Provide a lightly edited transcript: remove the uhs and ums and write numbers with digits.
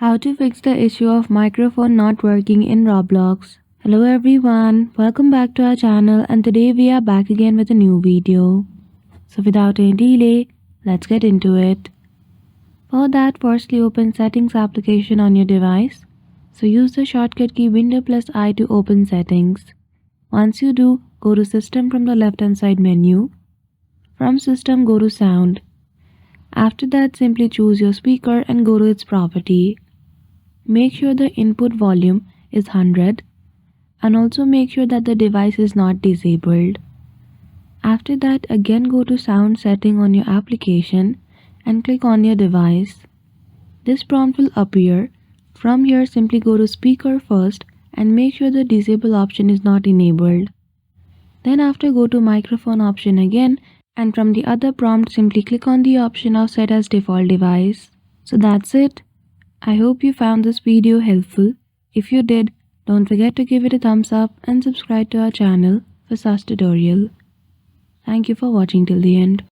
How to fix the issue of microphone not working in Roblox. Hello everyone, welcome back to our channel and today we are back again with a new video. So without any delay, let's get into it. For that, firstly open Settings application on your device. So use the shortcut key Window plus I to open Settings. Once you do, go to System from the left hand side menu. From System, go to Sound. After that, simply choose your speaker and go to its property. Make sure the input volume is 100 and also make sure that the device is not disabled. After that, again go to Sound setting on your application and click on your device. This prompt will appear. From here, simply go to Speaker first and make sure the Disable option is not enabled. Then after, go to Microphone option again and from the other prompt, simply click on the option of Set as Default Device. So that's it. I hope you found this video helpful. If you did, don't forget to give it a thumbs up and subscribe to our channel for such tutorial. Thank you for watching till the end.